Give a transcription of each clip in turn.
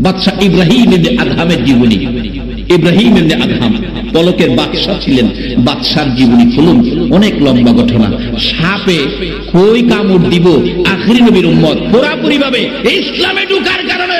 বাদশাহ ইব্রাহিম ইবনে আদহামের জীবনী। ইব্রাহিম ইবনে আদহাম পলকের বাদশাহ ছিলেন। বাদশার জীবনী খুলুন, অনেক লম্বা ঘটনা। সাপে কই কামড় দিব, আখিরি নবীর উম্মত পুরাপুরি ভাবে ইসলামে ঢোকার কারণে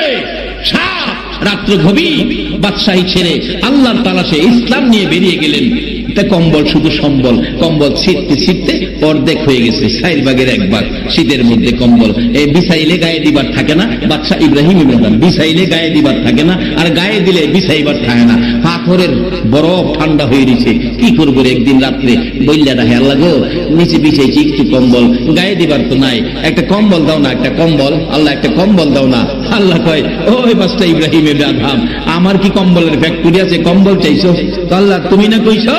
সাপ রাত্র গভীর বাদশাহী ছেড়ে আল্লাহর তালাশে ইসলাম নিয়ে বেরিয়ে গেলেন। এটা কম্বল, শুধু সম্বল, কম্বল ছিটতে ছিটতে অর্ধেক হয়ে গেছে, 4 ভাগের 1 ভাগ। শীতের মধ্যে কম্বল এই বিছাইলে গায়ে দিবার থাকে না। বাদশাহ ইব্রাহিম বিছাইলে গায়ে দিবার থাকে না, আর গায়ে দিলে বিছাইবার থাকে না। পাথরের বরফ ঠান্ডা হয়ে রয়েছে। কি করবো? একদিন রাত্রে বললে রাহে, আল্লাহ গো, নিচে বিছাইছি একটু কম্বল, গায়ে দিবার তো নাই, একটা কম্বল দাও না, একটা কম্বল, আল্লাহ একটা কম্বল দাও না। আল্লাহ কয়, ওই বাদশাহ ইব্রাহিম ইবনে আদহাম, আমার কি কম্বলের ফ্যাক্টরি আছে? কম্বল চাইছো তো আল্লাহ তুমি না কইছো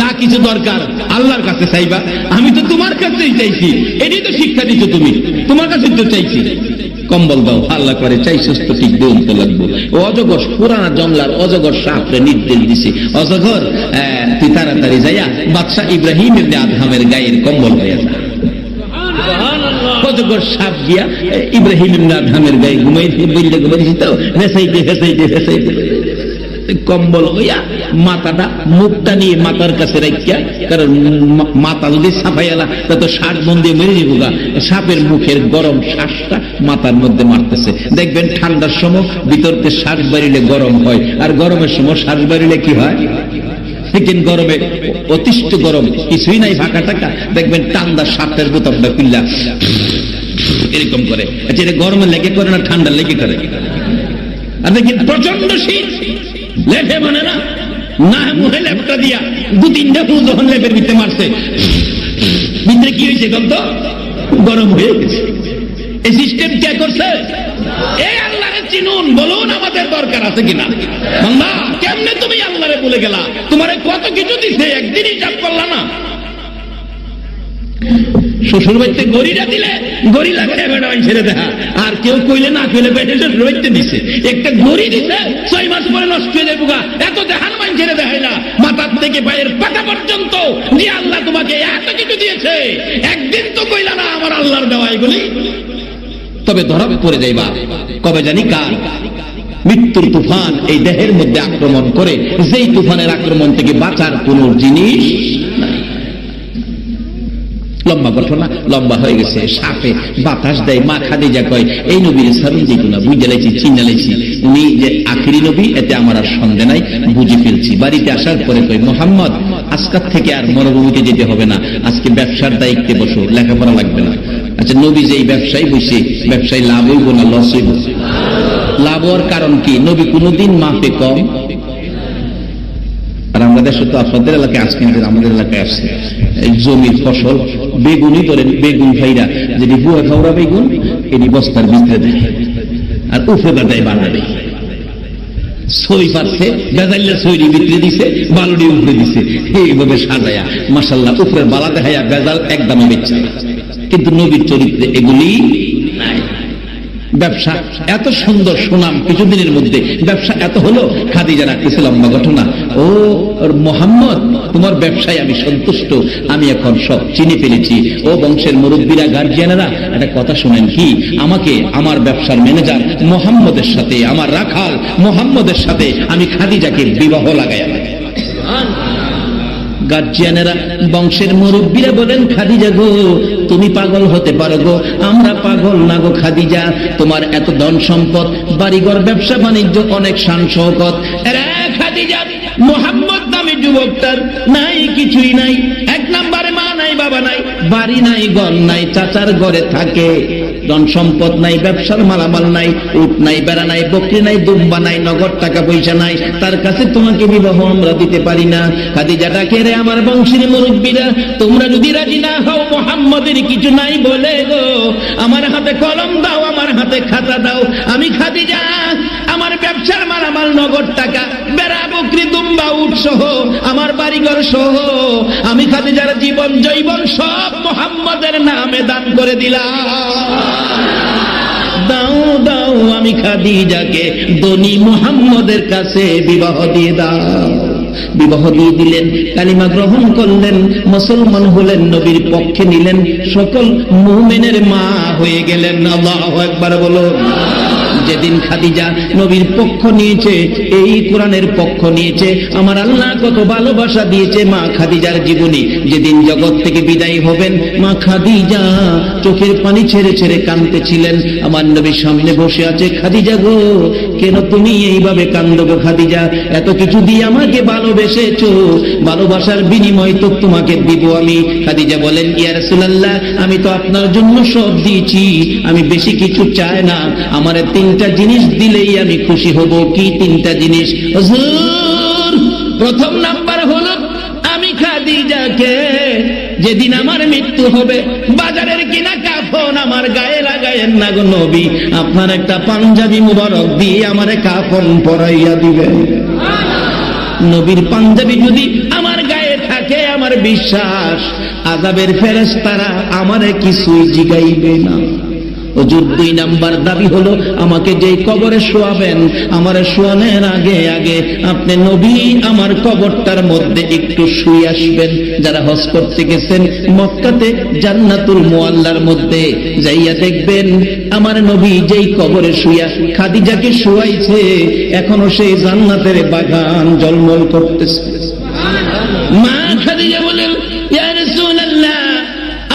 যা কিছু দরকার আল্লাহর কাছে চাইবা, আমি তো তোমার কাছেই চাইছি। এটাই তো শিক্ষা দিচ্ছ তুমি, তোমার কাছে তো চাইছি, কম্বল দাও। আল্লাহ করে, চাইছস তো ঠিক দেন তো লাগবো। অজগর, পুরানা জঙ্গলার অজগর সাপরে নির্দেশ দিছে, অজগর তুই তাড়াতাড়ি যাইয়া বাদশাহ ইব্রাহিম ইবনে আদহামের গায়ের কম্বল হয়ে যা। অজগর সাপ গিয়া ইব্রাহিম ইবনে আদহামের গায়ে ঘুমাইতে বললে ঘুমাইছি তো ভেসাইতে ভেসাইতে ভেসাইতে কম্বল হইয়া মাথাটা, মুখটা নিয়ে মাথার কাছে রাখিয়া, কারণ মাথা যদি সাফাইয়ালা তত শ্বাস বন্ধে মেরে যাবো গা। সাপের মুখের গরম শ্বাসটা মাথার মধ্যে মারতেছে। দেখবেন ঠান্ডার সময় ভিতরতে শ্বাস বাড়িলে গরম হয়, আর গরমের সময় শ্বাস বাড়িলে কি হয়? সেদিন গরমে অতিষ্ঠ গরম, কিছুই নাই ফাঁকা টাকা, দেখবেন ঠান্ডার সাপের বোতামটা খুললা এরকম করে। আচ্ছা, এটা গরমে লেগে করে না ঠান্ডা লেগে করে? আর দেখেন প্রচন্ড শীত, লেপে মানে না, না মুখে লেপটা দিয়া 2-3টা ফুল যখন লেপের ভিতরে মারছে, ভিতরে কি হয়েছে বলতো? গরম হয়ে গেছে। এই সিস্টেম কে করছে? এই আল্লাহরে চিনুন, বলুন আমাদের দরকার আছে কিনা। বান্দা, কেমনে তুমি আল্লাহরে বলে গেলা? তোমারে কত কিছু দিছে, একদিনই চাপ করলা না। শ্বশুর বাড়িতে গড়িটা দিলে গড়ি লাগাই বেটা ছেড়ে দেখা, আর কেউ কইলে না কইলে বেটে শ্বশুর বাড়িতে দিছে। একটা গড়ি দিছে 6 মাস পরে নষ্ট হয়ে যাবো, এত দেখান মান ছেড়ে দেখাই না, মাথার থেকে পায়ের পাতা পর্যন্ত যে আল্লাহ তোমাকে এত কিছু দিয়েছে, একদিন তো কইলা না আমার আল্লাহর দেওয়া এগুলি। তবে ধরা পড়ে যাইবা কবে জানি কার। মৃত্যুর তুফান এই দেহের মধ্যে আক্রমণ করে, যেই তুফানের আক্রমণ থেকে বাঁচার কোন জিনিস নাই। লম্বা ঘটনা, লম্বা হয়ে গেছে। সাপে বাতাস দেয়। মা খাদিজা কয়, এই নবীর সারুন যেত না, বুঝে লাইছি, চিন্তা লাইছি, উনি যে আখিরি নবী, এতে আমার আর সন্দেহ নাই, বুঝে ফেলছি। বাড়িতে আসার পরে কয়, মোহাম্মদ, আজকাল থেকে আর মরুভূমিতে যেতে হবে না, আজকে ব্যবসার দায়িত্বে বসো, লেখাপড়া লাগবে না। আচ্ছা, নবী যে এই ব্যবসায় বসে, ব্যবসায় লাভ হইব না লস হইব? লাভ হওয়ার কারণ কি? নবী কোনদিন মাপে কম। আর আমরা দেশে তো আপনাদের এলাকায় আসছেন, আমাদের এলাকায় আসছে জমির ফসল, বেগুনই ধরেন, বেগুন ভাইরা যদি বুয়া খাওয়া বেগুন, এটি বস্তার ভিতরে দেয়, আর উফরে দেয় বানাবে। সই পাচ্ছে, বেজাইলে সইরি ভিতরে দিছে, বালুড়ি উপরে দিছে, এইভাবে সাজায়া মাশাআল্লাহ উপরের বালা দেখাইয়া বেজাল একদমই বেচছে। কিন্তু নবীর চরিত্রে এগুলি নাই। ব্যবসা এত সুন্দর সুনাম কিছুদিনের মধ্যে, ব্যবসা এত হলো। খাদিজা রাখতেছে লম্বা ঘটনা, ও মোহাম্মদ, তোমার ব্যবসায় আমি সন্তুষ্ট, আমি এখন সব চিনে ফেলেছি। ও বংশের মুরব্বীরা, গার্জিয়ানেরা, একটা কথা শুনেন, কি আমাকে আমার ব্যবসার ম্যানেজার মোহাম্মদের সাথে, আমার রাখাল মোহাম্মদের সাথে আমি খাদিজাকে বিবাহ লাগাই। গার্জিয়ানেরা, বংশের মুরব্বীরা বলেন, খাদিজা গো, তুমি পাগল হতে পারো গো, আমরা পাগল না গো খাদিজা। তোমার এত ধন সম্পদ, বাড়িঘর, ব্যবসা বাণিজ্য, অনেক শান শওকত, খাদিজা মোহাম্মদ নামে যুবকটার নাই, কিছুই নাই। 1 নম্বরে মা নাই, বাবা নাই, বাড়ি নাই, ঘর নাই, চাচার ঘরে থাকে, ধন সম্পদ নাই, ব্যবসার মালামাল নাই, উট নাই, বেড়া নাই, বকরি নাই, দুম্বা নাই, নগদ টাকা পয়সা নাই, তার কাছে তোমাকে বিবাহ আমরা দিতে পারি না। খাদিজা ডাকে, রে আমার বংশের মুরব্বীরা, তোমরা যদি রাজি না হও, মোহাম্মদের কিছু নাই বলে গো, আমার হাতে কলম দাও, আমার হাতে খাতা দাও, আমি খাদিজা আমার ব্যবসার মালামাল, নগদ টাকা, বেড়া, বকরি, দুম্বা, উট সহ, আমার বাড়িঘর সহ, আমি খাদিজার জীবন জৈবন সব মোহাম্মদের নামে দান করে দিলাম। দাও দাও, আমি খাদিজাকে ধনী মোহাম্মদের কাছে বিবাহ দিয়ে দাও। বিবাহ দিয়ে দিলেন, কালিমা গ্রহণ করলেন, মুসলমান হলেন, নবীর পক্ষে নিলেন, সকল মুমিনের মা হয়ে গেলেন। আল্লাহু আকবার বলুন। যেদিন খাদিজা নবীর পক্ষ নিয়েছে, এই কোরআনের পক্ষ নিয়েছে, আমার আল্লাহ কত ভালোবাসা দিয়েছে মা খাদিজার জীবনী। যেদিন জগৎ থেকে বিদায় হবেন মা খাদিজা চোখের পানি ছেড়ে ছেড়ে কাঁদতেছিলেন। আমার নবীর সামনে বসে আছে, খাদিজা গো কেন তুমি এইভাবে কাঁদো গো খাদিজা, এত কিছু দিয়ে আমাকে ভালোবেসেছো, ভালোবাসার বিনিময় তো তোমাকে দিব আমি। খাদিজা বলেন, ইয়া রাসূলুল্লাহ আমি তো আপনার জন্য সব দিয়েছি, আমি বেশি কিছু চাই না, আমার 3টা জিনিস দিলেই আমি খুশি হব। কি 3টা জিনিস হুজুর? প্রথম নাম্বার হলো আমি খাদিজাকে যেদিন আমার মৃত্যু হবে বাজারের কিনা কাফন আমার গায়ে লাগায়েন না গো নবী, আপনার একটা পাঞ্জাবি মুবারক দিয়ে আমারে কাফন পরাইয়া দিবেন। নবীর পাঞ্জাবি যদি আমার গায়ে থাকে আমার বিশ্বাস আযাবের ফেরেশতারা আমারে কিছুই জিগাইবে না। হুজুর 2 নাম্বার দাবি হলো আমাকে যেই কবরে শোয়াবেন আমারে শোয়ানোর আগে আগে আপনি নবী আমার কবরটার মধ্যে একটু শুয়ে আসবেন। যারা হজ করতে গেছেন মক্কাতে জান্নাতুল মুআল্লার মধ্যে যাইয়া দেখবেন আমার নবী যেই কবরে শুয়া খাদিজাকে শুয়াইছে এখনো সেই জান্নাতের বাগান ঝলমল করতেছে। মা খাদিজা বলেন, ইয়া রাসূলুল্লাহ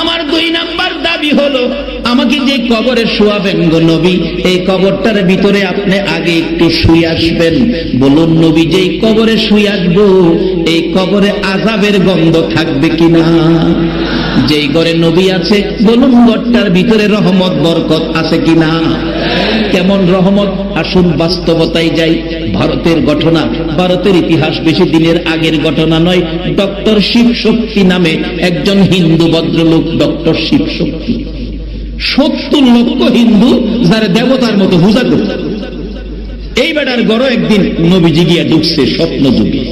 আমার 2 নাম্বার দাবি হলো আমাকে যে কবরে শোয়াবেন গো নবী এই কবরটার ভিতরে আপনি আগে একটু শুয়ে আসবেন। বলুন নবী যেই কবরে শুয়ে আসবো এই কবরে আযাবের গন্ধ থাকবে কিনা? যেই ঘরে নবী আছে বলুন ঘরটার ভিতরে রহমত বরকত আছে কিনা? কেমন রহমত? আসুন বাস্তবতায় যাই। ভারতের ঘটনা, ভারতের ইতিহাস বেশি দিনের আগের ঘটনা নয়। ডক্টর শিবশক্তি নামে একজন হিন্দু ভদ্রলোক, ডক্টর শিবশক্তি 70 লক্ষ হিন্দু যারা দেবতার মতো পূজা করত। এই বেটার গড় একদিন নবীজি গিয়া ঢুকছে স্বপ্ন যুগে।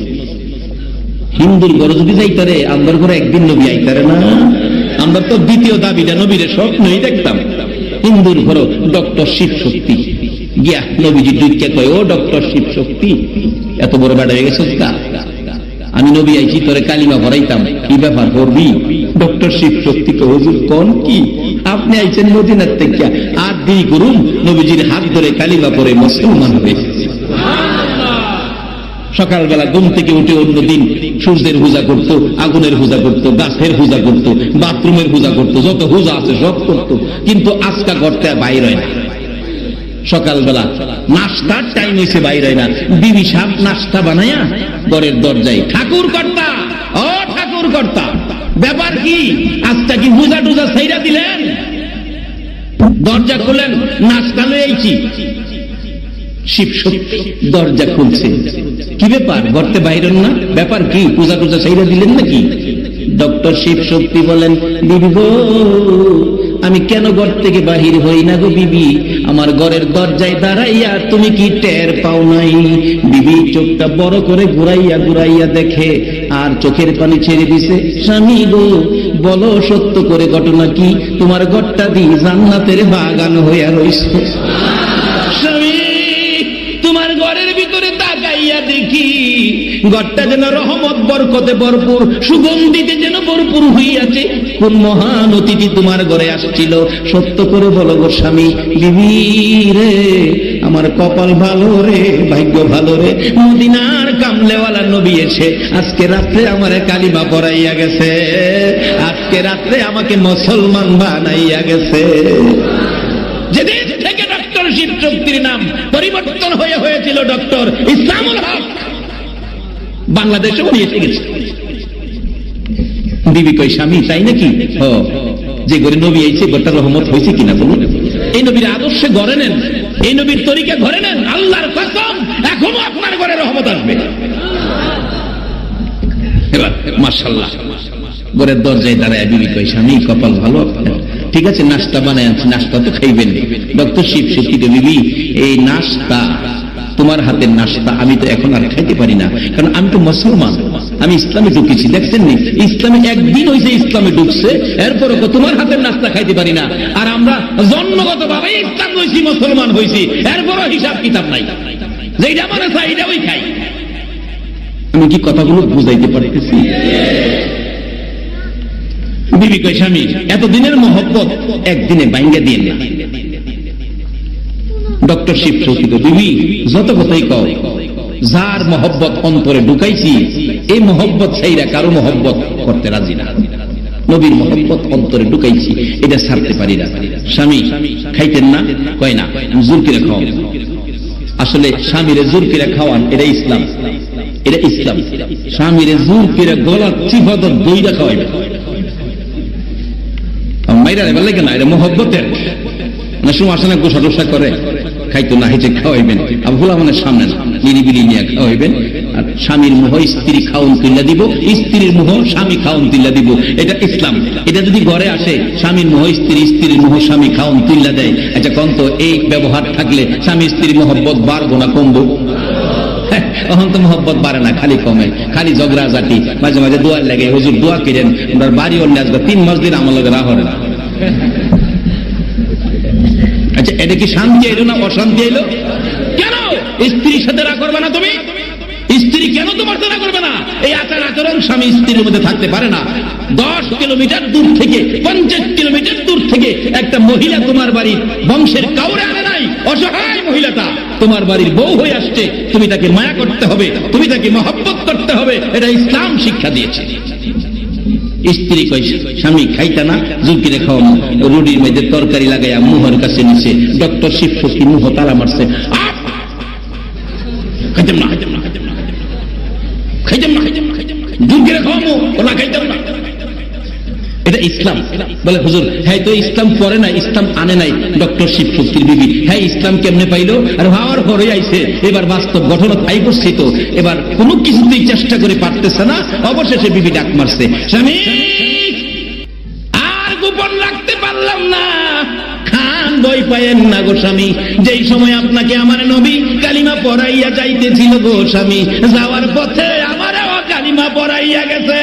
হিন্দুর গড় যদি যাইতারে আমার ঘরে একদিন নবী আইতারে না? আমরা তো দ্বিতীয় দাবিটা নবীরে স্বপ্নই দেখতাম। হিন্দুর ঘর ডক্টর শিবশক্তি গিয়া নবীজি ঢুকে কয়, ও ডক্টর শিবশক্তি এত বড় বেটা হয়ে গেছিস কা? আমি নবী আইছি তোরে কালিমা ভরাইতাম, কি ব্যাপার করবি? ডক্টর শিবশক্তি কয়, হুজুর কোন কি আপনি আইছেন মদিনার থেকে আর দেরি করুন, নবীজির হাত ধরে কালিমা পড়ে মুসলমান হয়েছে। সকালবেলা ঘুম থেকে উঠে অন্যদিন সূর্যের পূজা করত, আগুনের পূজা করত, গাছের পূজা করত, বাথরুমের পূজা করত, যত পূজা আছে সব করত, কিন্তু আজকা ঘরটা বাইর হয় না। সকালবেলা নাস্তার টাইম হয়েছে বাইর হয় না, বিবি সাহেব নাস্তা বানাইয়া ঘরের দরজায়, ঠাকুর কর্তা ও ঠাকুর কর্তা ব্যাপার কি আজটা কি পূজা টুজা ছাইরা দিলেন? দরজা খুলেন, নাস্তা লয়ে আইছি। শিবশক্তি দরজা খুলছে, কি ব্যাপার ঘরতে বাইরেন না? ব্যাপার কি পূজা টুজা ছাইরা দিলেন নাকি? ডক্টর শিবশক্তি বলেন, বিবি গো আমি কেন ঘর থেকে বাহির হই না গো বিবি, আমার ঘরের দরজায় দাঁড়াইয়া তুমি কি টের পাও নাই? বিবি চোখটা বড় করে ঘুরাইয়া ঘুরাইয়া দেখে আর চোখের পানি ছেড়ে দিছে। স্বামী গো বলো সত্য করে ঘটনা কি, তোমার ঘরটা দি জান্নাতের বাগান হইয়া রইছে। স্বামী তোমার ঘরের ভিতরে তাকাইয়া দেখি ঘরটা যেন রহমত বরকতে ভরপুর, সুগন্ধিতে যেন ভরপুর হইয়াছে। কোন মহান অতিথি তোমার ঘরে আসছিল? সত্য করে বলো গো স্বামী। বিবি রে আমার কপাল ভালো রে, ভাগ্য ভালো রে, মদিনার কামলেওয়ালা নবী এসে আজকে রাত্রে আমারে কালিমা পড়াইয়া গেছে, আজকে রাত্রে আমাকে মুসলমান বানাইয়া গেছে। যেদিন থেকে ডক্টর শিবশক্তির নাম পরিবর্তন হয়ে হয়েছিল ডক্টর ইসলামুল হক, বাংলাদেশে উনি এসে গেছে। বিবি কই স্বামী তাই নাকি? যে ঘরে নবী আইছে ঘরটা রহমত হয়েছে কিনা বলুন? এই নবীর আদর্শে ঘরে নেন, এই নবীর তরিকা ঘরে নেন, আল্লাহর কসম এখনো আপনার ঘরে রহমত আসবে। এবার মাশাআল্লাহ ঘরের দরজায় দাঁড়ায় বিবি কই স্বামী কপাল ভালো, ঠিক আছে নাস্তা বানায় আনছি, নাস্তা তো খাইবেন। ডক্টর শিবশক্তি বিবি এই নাস্তা তোমার হাতের নাস্তা আমি তো এখন আর খাইতে পারি না, কারণ আমি তো মুসলমান, আমি ইসলামে ঢুকেছি। দেখছেন নি ইসলামে একদিন হয়েছে ইসলামে ঢুকছে, এরপরে তোমার হাতের নাস্তা খাইতে পারি না। আর আমরা জন্মগত ভাবে ইসলাম হয়েছি, মুসলমান হয়েছি, এরপরও হিসাব কিতাব নাই, যেটা মনে চাই এটা ওই খাই। আমি কি কথাগুলো বুঝাইতে পারতেছি? বিবি কই স্বামী এতদিনের মহব্বত একদিনে বাইঙ্গা দিয়ে না, ডক্টর শিব শৌকিত বিবি যত কথাই কও, যার মহব্বত অন্তরে ঢুকাইছি এই মহব্বত সেইরা কারো মহব্বত করতে রাজি না। নবীর মহব্বত অন্তরে ঢুকাইছি, এটা ছাড়তে পারি না। স্বামী খাইতেন না, কয় না জোর করে খাও। আসলে স্বামীরে জোর করে খাওয়ান এটা ইসলাম, এটা ইসলাম। স্বামীরে জোর করে গলার চিফা তো দইটা খাওয়াইবে, মাইরা এবার লাগে না, এটা মহব্বতের। অনেক সময় আসলে গোসা টোসা করে খাইতো না, হেঁটে খাওয়াইবেন, আর ভোলা মনের সামনে না, নিরিবিলি নিয়ে খাওয়াইবেন। আর স্বামীর মোহ স্ত্রী খাওন তুল্লা দিব, স্ত্রীর মোহ স্বামী খাওন তুল্লা দিব, এটা ইসলাম। এটা যদি ঘরে আসে স্বামীর মোহ স্ত্রী, স্ত্রীর মোহ স্বামী খাওন তুল্লা দেয়, আচ্ছা কন্ত এই ব্যবহার থাকলে স্বামী স্ত্রীর মহব্বত বাড়বো না কমবো? এখন তো মহব্বত বাড়ে না, খালি কমে, খালি ঝগড়া জাতি। মাঝে মাঝে দোয়ার লাগে, হুজুর দোয়া করেন, ওনার বাড়ি অন্য আসবে 3 মাস দিন আমার লোকের রাহরে না। আচ্ছা এটা কি শান্তি এলো না অশান্তি এলো? কেন স্ত্রীর সাথে রাগ করবে না তুমি? স্ত্রী কেন তোমার সাথে রাগ করবে না? এই আচার আচরণ স্বামী স্ত্রীর মধ্যে থাকতে পারে না। 10 কিলোমিটার দূর থেকে, 50 কিলোমিটার দূর থেকে একটা মহিলা তোমার বাড়ির বংশের কাউরে আনে নাই, অসহায় মহিলাটা তোমার বাড়ির বউ হয়ে আসছে, তুমি তাকে মায়া করতে হবে, তুমি তাকে মহব্বত করতে হবে, এটা ইসলাম শিক্ষা দিয়েছে। স্ত্রী কইছে স্বামী খাইতা না, জুকিরে খাওয়ানো, রুটির মধ্যে তরকারি লাগাইয়া মুহর কাছে নিছে, ডক্টর শিব শক্তি মুহ তালা মারছে, খাইতাম না, খাইতাম না, খাইতাম না, খাইতাম না, খাইতাম না, জুকিরে খাওয়ানো, ওলা খাইতাম না। এটা ইসলাম। বলে হুজুর হ্যাঁ তো ইসলাম পরে না, ইসলাম আনে নাই। ডক্টর শিব শক্তির বিবি হ্যাঁ ইসলাম কেমনে পাইলো? আর হওয়ার পরে আইছে, এবার বাস্তব ঘটনা তাই করছি তো, এবার কোনো কিছুতেই চেষ্টা করে পারতেছে না, অবশেষে বিবি ডাক মারছে, স্বামী আর গোপন রাখতে পারলাম না, খান বই পায়েন না গো স্বামী, যেই সময় আপনাকে আমার নবী কালিমা পড়াইয়া যাইতেছিল গো স্বামী, যাওয়ার পথে আমারও কালিমা পড়াইয়া গেছে।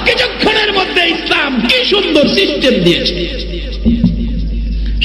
কিছুক্ষণের মধ্যে ইসলাম কি সুন্দর সিস্টেম দিয়েছে।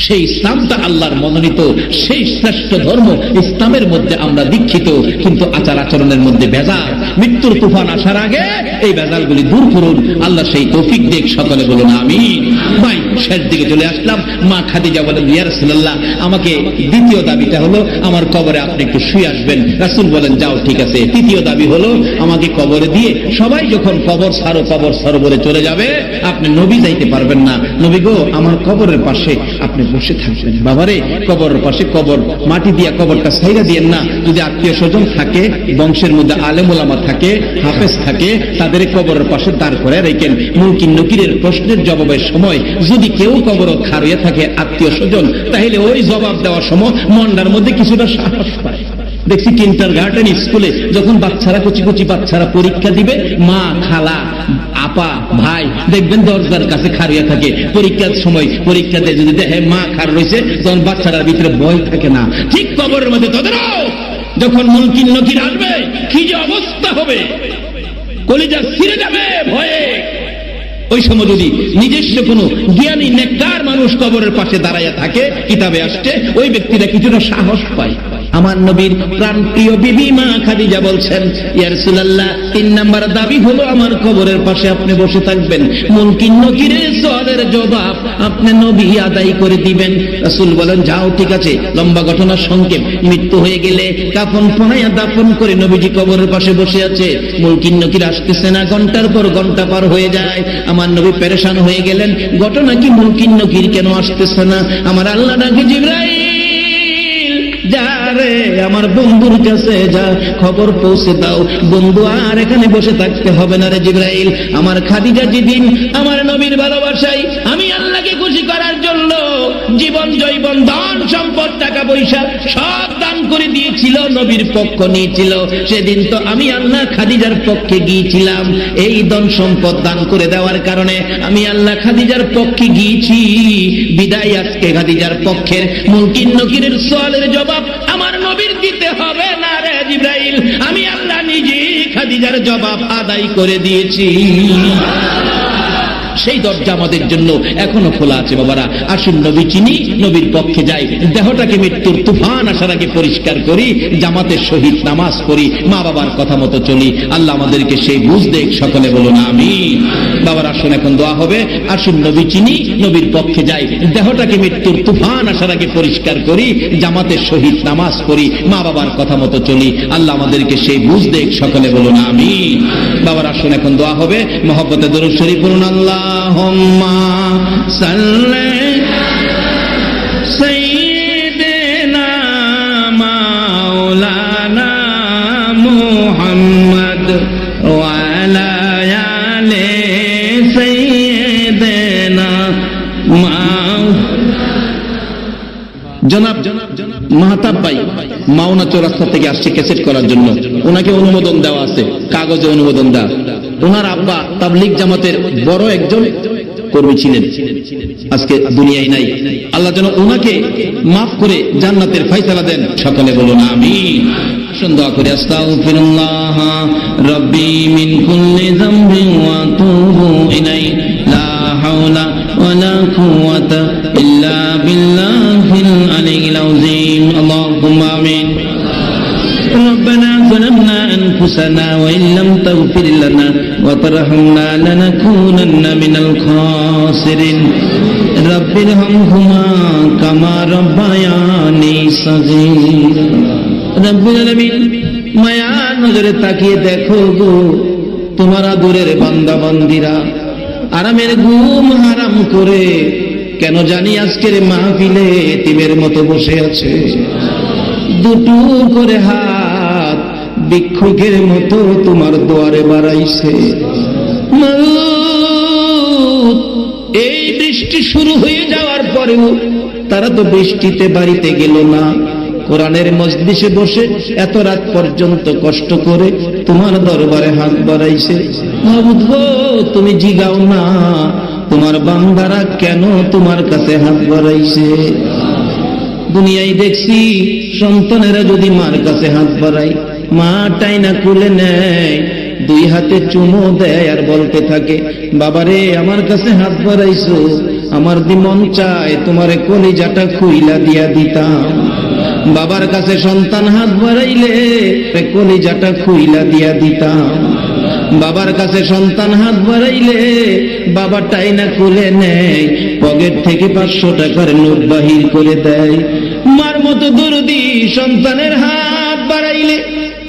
সেই ইসলামটা আল্লাহর মনোনীত, সেই শ্রেষ্ঠ ধর্ম ইসলামের মধ্যে আমরা দীক্ষিত, কিন্তু আচার আচরণের মধ্যে ভেজাল। মৃত্যুর তুফান আসার আগে এই ভেজালগুলি দূর করুন, আল্লাহ সেই তৌফিক দেখ। সকলে বলুন আমিন। ভাই শেষ দিকে চলে আসলাম। মা খাদিজা বলেন ইয়া রাসূলুল্লাহ, আমাকে দ্বিতীয় দাবিটা হলো আমার কবরে আপনি একটু শুয়ে আসবেন। রাসূল বলেন যাও ঠিক আছে। তৃতীয় দাবি হলো আমাকে কবরে দিয়ে, সবাই যখন কবর ছাড়ো কবর সরোবরে চলে যাবে, আপনি নবী যাইতে পারবেন না, নবী গো আমার কবরের পাশে আপনি বসে থাকবেন। বাবারে কবরের পাশে কবর মাটি দিয়া কবরটা ছাইরা দিয়েন না। যদি আত্মীয় স্বজন থাকে, বংশের মধ্যে আলেম ওলামা থাকে, হাফেজ থাকে, তাদের কবরের পাশে দাঁড় করে রেখেন। মুনকির নকিরের প্রশ্নের জবাবের সময় যদি কেউ কবর খাড়িয়ে থাকে আত্মীয় স্বজন, তাহলে ওই জবাব দেওয়ার সময় মনটার মধ্যে কিছুটা সাহস পায়। দেখছি কিন্ডারগার্টেন স্কুলে যখন বাচ্চারা, কচি কচি বাচ্চারা পরীক্ষা দিবে, মা খালা আপা ভাই দেখবেন দরজার কাছে খাড়িয়ে থাকে। পরীক্ষার সময় পরীক্ষা দিয়ে যদি দেখে মা খাড় রয়েছে, তখন বাচ্চাটার ভিতরে ভয় থাকে না। ঠিক কবরের মধ্যে তাদেরও যখন মুনকির নকির আসবে, কি যে অবস্থা হবে, কলিজা ছিঁড়ে যাবে ভয়ে। ওই সময় যদি নিজস্ব কোনো জ্ঞানী নেককার মানুষ কবরের পাশে দাঁড়াইয়া থাকে, কিতাবে আসছে ওই ব্যক্তিরা কিছুটা সাহস পায়। আমার নবীর প্রাণপ্রিয় বিবি মা খাদিজা বলছেন ইয়া রাসূলুল্লাহ, 3 নাম্বার দাবি হলো আমার কবরের পাশে আপনি বসে থাকবেন, মুনকির নকিরের সওয়ালের জবাব আপনি নবী আদায় করে দিবেন। রাসূল বলেন যাও ঠিক আছে। লম্বা ঘটনা সংক্ষেপ, মৃত্যু হয়ে গেলে কাফন পরাইয়া দাফন করে নবীজি কবরের পাশে বসে আছে। মুনকির নকির আসতেছে না, ঘন্টার পর ঘন্টা পার হয়ে যায়। আমার নবী পেরেশান হয়ে গেলেন, ঘটনা কি, মুনকির নকির কেন আসতেছে না? আমার আল্লাহ ডাকে জিবরাইল যা রে আমার বন্ধুর কাছে যা, খবর পৌঁছে দাও, বন্ধু আর এখানে বসে থাকতে হবে না রে জিবরাইল। আমার খাদিজা যেদিন আমার নবীর ভালোবাসায় আমি আল্লাহকে খুশি করার জন্য জীবন জৈবন ধন সম্পদ টাকা পয়সা সব দান করে দিয়েছিল, নবীর পক্ষ নিয়েছিল, সেদিন তো আমি আল্লাহ খাদিজার পক্ষে গিয়েছিলাম। এই ধন সম্পদ দান করে দেওয়ার কারণে আমি আল্লাহ খাদিজার পক্ষে গিয়েছি, বিদায় আজকে খাদিজার পক্ষের মুনকির নকিরের সওয়ালের জবাব আমার নবীর দিতে হবে না রে জিবরাইল, আমি আল্লাহ নিজে খাদিজার জবাব আদায় করে দিয়েছি। সেই দরজা আমাদের জন্য এখনো খোলা আছে। বাবারা আসুন নবী চিনি, নবীর পক্ষে যাই, দেহটাকে মৃত্যুর তুফান আসার আগে পরিষ্কার করি, জামাতের সহিত নামাজ পড়ি, মা বাবার কথা মতো চলি। আল্লাহ আমাদেরকে সেই বুঝ দেখ, সকলে বলুন আমিন। বাবার আসুন এখন দোয়া হবে। আসুন নবী চিনি, নবীর পক্ষে যাই, দেহটাকে মৃত্যুর তুফান আসার আগে পরিষ্কার করি, জামাতের সহিত নামাজ পড়ি, মা বাবার কথা মতো চলি। আল্লাহ আমাদেরকে সেই বুঝ দেখ, সকলে বলুন আমিন। বাবার আসুন এখন দোয়া হবে। মহব্বতে দরুদ শরীফ পড়ুন। আল্লাহুম্মা সাল্লি সাইয়্যিদিনা মাওলানা মুহাম্মদ ওয়া আলা আলি সাইয়্যিদিনা জনাব মাহতাব ভাই মাওনা চৌরাস্তা থেকে আসছে ক্যাসেট করার জন্য। ওনাকে অনুমোদন দেওয়া আছে, কাগজে অনুমোদন দেওয়া। ওনার আব্বা তাবলীগ জামাতের বড় একজন কর্মী ছিলেন, আজকে দুনিয়ায় নাই। আল্লাহ যেন ওনাকে মাফ করে জান্নাতের ফয়সালা দেন, সকলে বলুন আমিন। দোয়া করে আস্তাগফিরুল্লাহ রাব্বি মিন কুল্লি যামবিন ওয়া আতুবু ইলাইহি লা হাওলা ওয়ালা কুওয়াতা ইল্লা বিল্লাহিল আলিয়্যিল আযীম। আল্লাহুম্মা আমিন। ربنا ظلمنا أنفسنا وإن لم تغفر لنا وترحمنا لنكونن من الخاسرين رب ارحمهما كما ربياني صغيرا رب العالمين মায়া নজরে তাকিয়ে দেখো গো তোমার আদরের বান্দা বান্দিরা আরামের ঘুম হারাম করে কেন জানি আজকের মাহফিলে এতিমের মতো বসে আছে, দুটো করে হাত ভিক্ষুকের মতো তোমার দুয়ারে বাড়াইছে। এই বৃষ্টি শুরু হয়ে যাওয়ার পরেও তারা তো বৃষ্টিতে বাড়িতে গেল না, কোরআনের মজলিসে বসে এত রাত পর্যন্ত কষ্ট করে তোমার দরবারে হাত বাড়াইছে। মাবুদ গো তুমি জিগাও না তোমার বান্দারা কেন তোমার কাছে হাত বাড়াইছে। দুনিয়ায় দেখছি সন্তানেরা যদি মার কাছে হাত বাড়ায়, মা টাইনা কুলে নেয়, দুই হাতে চুমো দেয় আর বলতে থাকে বাবারে আমার কাছে হাত বাড়াইছো, আমার দি মন চায় তোমারে কলিজাটা খুইলা দিয়া দিতাম। বাবার কাছে সন্তান হাত বাড়াইলে কলিজাটা খুইলা দিয়া দিতাম। বাবার কাছে সন্তান হাত বাড়াইলে বাবা টাইনা কুলে নেয়, পকেট থেকে 500 টাকার নোট বাহির করে দেয়। মার মতো দরদি সন্তানের হাত বাড়াইলে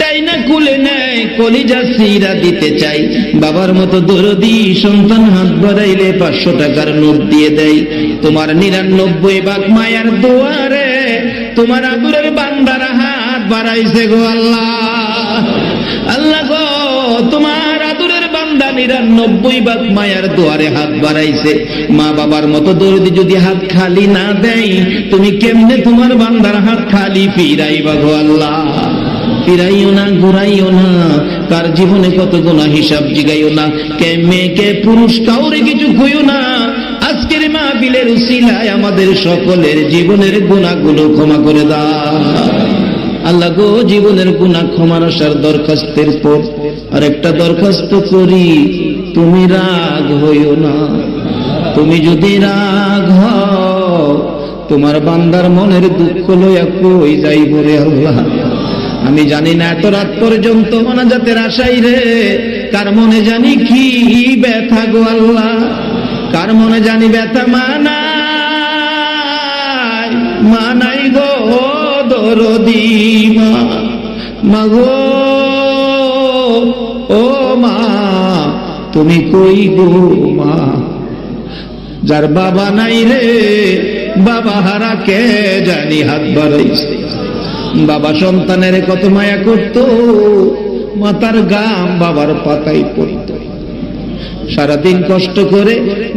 টাইনা কুলে নেয়, কলিজা সিরা দিতে চাই। বাবার মতো দরদি সন্তান হাত বাড়াইলে 500 টাকার নোট দিয়ে দেয়। তোমার 99 ভাগ মায়ার দুয়ারে তোমার আদরের বান্দারা হাত বাড়াইছে গো আল্লাহ। আল্লাহ গো তোমার আদরের বান্দা 99 ভাগ মায়ার দুয়ারে হাত বাড়াইছে। মা বাবার মতো দরদি যদি হাত খালি না দেয়, তুমি কেমনে তোমার বান্দার হাত খালি ফিরাইবা গো আল্লাহ। ফিরাইও না, ঘুরাইও না, কার জীবনে কত গুনাহ হিসাব জিগাইও না, কে মেয়ে কে পুরুষ কাউরে কিছু কইও না। আজকের মাহফিলের উসিলায় আমাদের সকলের জীবনের গুনাহগুলো ক্ষমা করে দাও আল্লাহ গো। জীবনের গুনাহ ক্ষমার আসার দরখাস্তের পর আরেকটা দরখাস্ত করি, তুমি রাগ হইও না। তুমি যদি রাগ হও তোমার বান্দার মনের দুঃখ লইয়া কই যাইব রে আল্লাহ। আমি জানি না এত রাত পর্যন্ত মোনাজাতের আশাই রে কার মনে জানি কি ব্যথা গো আল্লাহ, কার মনে জানি ব্যথা মানাই গো দরদি মা গো। ও মা তুমি কই গো মা, যার বাবা নাই রে বাবা হারা কে জানি হাত বাড়াইছে। বাবা সন্তানের কত মায়া করত, মাতার গাম বাবার পাতায় পড়ত। সারাদিন কষ্ট করে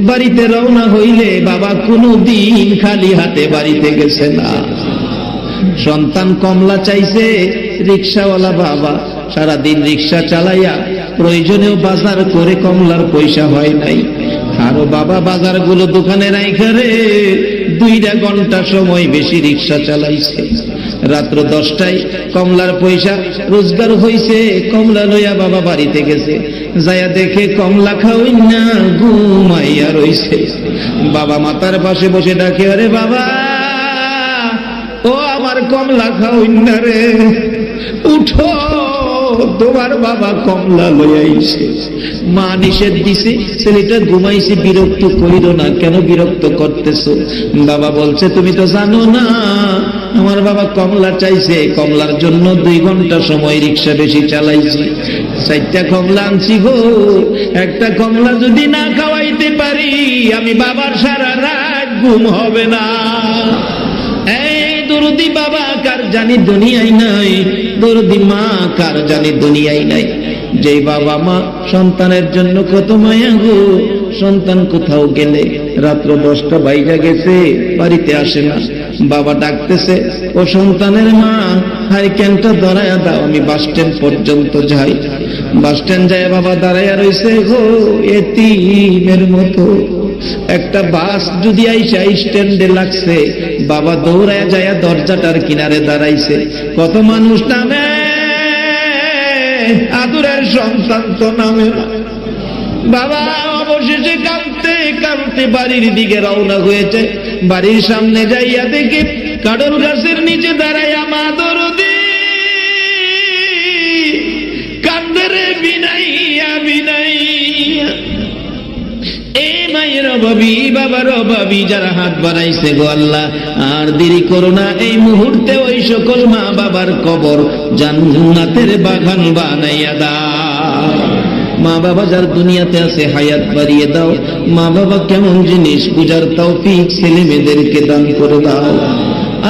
বাড়িতে রওনা হইলে বাবা কোনো দিন খালি হাতে বাড়িতে গেছে না। সন্তান কমলা চাইছে, রিক্সাওয়ালা বাবা সারাদিন রিক্সা চালাইয়া প্রয়োজনেও বাজার করে কমলার পয়সা হয় নাই। আরো বাবা বাজারগুলো দোকানে রাইখা রে 2 ঘন্টা সময় বেশি রিক্সা চালাইছে। রাত্র 10টায় কমলার পয়সা রোজগার হইছে, কমলা লইয়া বাবা বাড়িতে গেছে, যায়া দেখে কমলা খাওই না ঘুমাইয়া রইছে। বাবা মাথার পাশে বসে ডাকে, আরে বাবা, ও আমার কমলা খাওই না রে, উঠো, তোমার বাবা কমলা লইয়াইছে। মা নিষেধ দিছে, ছেলেটা ঘুমাইছে, বিরক্ত করিল না, কেন বিরক্ত করতেছো? বাবা বলছে, তুমি তো জানো না আমার বাবা কমলা চাইছে, কমলার জন্য 2 ঘন্টা সময় রিক্সা বেশি চালাইছি, 4টা কমলা আনছি গো, একটা কমলা যদি না খাওয়াইতে পারি আমি বাবার সারা রাত ঘুম হবে না। এই দরদি বাবা কার জানি দুনিয়ায় নাই, দরদি মা কার জানি দুনিয়ায় নাই। যে বাবা মা সন্তানের জন্য কত মায়া গো, সন্তান কোথাও গেলে রাত্র 10টা বাইজা গেছে, বাড়িতে আসে না, বাবা ডাকতেছে, ও সন্তানের মা, হারিকেনটা ধরাইয়া দাও, আমি বাস স্ট্যান্ড পর্যন্ত যাই। বাস স্ট্যান্ড যায় বাবা দাঁড়াইয়া রইছে গো, এতিমের মতো। একটা বাস যদি আইসা স্ট্যান্ডে লাগছে, বাবা দৌড়ায় যায় দরজাটার কিনারে দাঁড়াইছে। কত মানুষ নামে, আদরের সন্তান তো নামে না। বাবা অবশেষে কাঁদতে কাঁদতে বাড়ির দিকে রওনা হয়েছে। বাড়ির সামনে যাইয়া দেখে কাঁঠাল গাছের নিচে দাঁড়াইয়া মা দরদি কান্দে রে বিনাইয়া বিনাইয়া। এই মায়ের অভাবী, বাবার অভাবী যারা হাত বাড়াইছে গো আল্লাহ, আর দেরি করো না, এই মুহূর্তে ওই সকল মা বাবার কবর জান্নাতের বাগান বানাইয়া দাও। মা বাবা যার দুনিয়াতে আছে হায়াত বাড়িয়ে দাও। মা বাবা কেমন জিনিস বুঝার তৌফিক ছেলে মেয়েদেরকে দান করে দাও।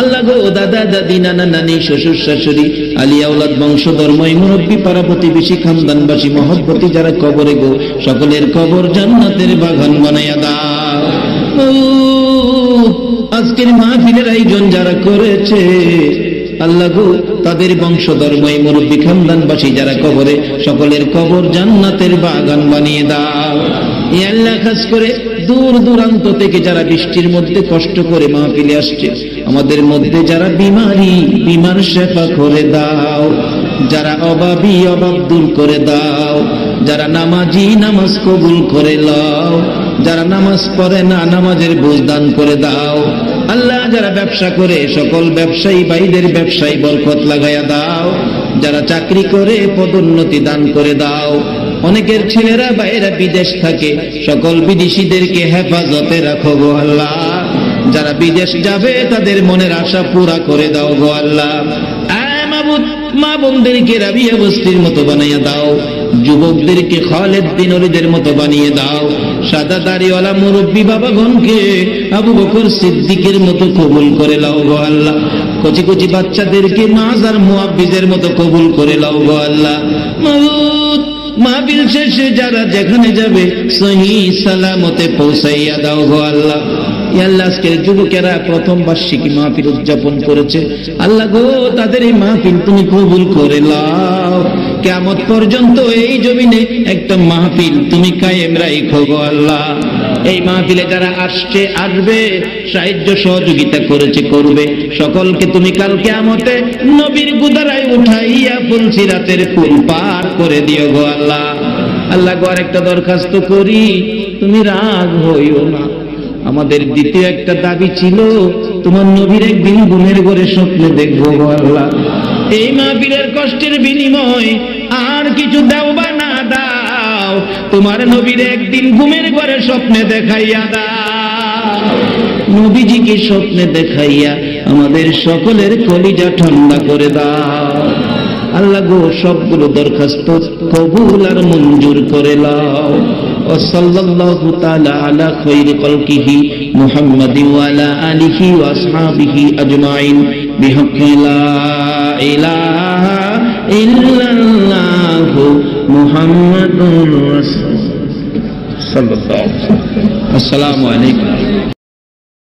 আল্লাহ গো, দাদা দাদি, নানা নানি, শ্বশুর শাশুড়ি, আলিয়া ওলাদ, বংশধর, মুরব্বী, পাড়া প্রতিবেশী, খানদানবাসী, মহব্বতী যারা কবরে গো, সকলের কবর জান্নাতের বাগান বানাইয়া দাও। আজকের মাহফিলের আয়োজন যারা করেছে আল্লাহ গো, তাদের বংশধর, মুরব্বী, খানদানবাসী যারা কবরে, সকলের কবর জান্নাতের বাগান বানিয়ে দাও। এই আল্লাহ, খাস করে দূর দূরান্ত থেকে যারা বৃষ্টির মধ্যে কষ্ট করে মাহফিলে আসছে, আমাদের মধ্যে যারা বিমার শেফা করে দাও, যারা অভাবী অভাব দূর করে দাও, যারা নামাজি নামাজ কবুল করে লও, যারা নামাজ পড়ে না নামাজের বোঝ দান করে দাও। আল্লাহ, যারা ব্যবসা করে সকল ব্যবসায়ী ভাইদের ব্যবসায় বরকত লাগাইয়া দাও। যারা চাকরি করে পদোন্নতি দান করে দাও। অনেকের ছেলেরা বাইরে বিদেশ থাকে, সকল বিদেশিদেরকে হেফাজতে রাখো গো আল্লাহ। যারা বিদেশ যাবে তাদের মনের আশা পুরা করে দাও গো আল্লাহ। মা বোনদেরকে রাবিয়া বস্তির মতো বানাইয়া দাও, যুবকদেরকে খালেদ বিন ওলীদের মতো বানিয়ে দাও, সাদা দাড়িওয়ালা মুরব্বী বাবাগণকে আবু বকর সিদ্দিকের মতো কবুল করে লাও গো আল্লাহ। কচি কচি বাচ্চাদেরকে মাজার মুআব্বিজের মতো কবুল করে লাও গো আল্লাহ। মাহফিল শেষে যারা যেখানে যাবে সহি সালামতে পৌঁছাইয়া দাও গো আল্লাহ। আল্লাহ, আজকের যুবকেরা প্রথম বার্ষিকী মাহফিল উদযাপন করেছে, আল্লাহ গো, তাদের এই মাহফিল তুমি কবুল করে লাও। কিয়ামত পর্যন্ত এই জমিনে একটা মাহফিল তুমি কায়েম রাখো গো আল্লাহ। এই মাহফিলে যারা আসছে আসবে, সাহায্য সহযোগিতা করেছে করবে, সকলকে তুমি কাল কিয়ামতে নবীর গুদারায় উঠাইয়া ফুলসিরাতের ফুল পার করে দিও গো আল্লাহ। আল্লাহ গো, আরেকটা দরখাস্ত করি, তুমি রাগ হইও না। আমাদের দ্বিতীয় একটা দাবি ছিল, তোমার নবীর একদিন ঘুমের ঘরে স্বপ্নে দেখবো গো আল্লাহ। এই মাহফিলের কষ্টের বিনিময় আর কিছু দাও বা না দাও, তোমার নবীর একদিন ঘুমের ঘরে স্বপ্নে দেখাইয়া দাও। নবীজিকে স্বপ্নে দেখাইয়া আমাদের সকলের কলিজা ঠান্ডা করে দাও। আল্লাহ গো, সবগুলো দরখাস্ত কবুল আর মঞ্জুর করে লাও। ওয়াসাল্লাল্লাহু তাআলা আলা খায়রি খালকিহি মুহাম্মাদিন ওয়া আলা আলিহি ওয়া আসহাবিহি আজমাইন বিহাক্কি লা ইলাহা ইল্লাল্লাহু মুহাম্মাদুর রাসূলুল্লাহ সাল্লাল্লাহু আলাইহি ওয়াসাল্লাম। আসসালামু আলাইকুম।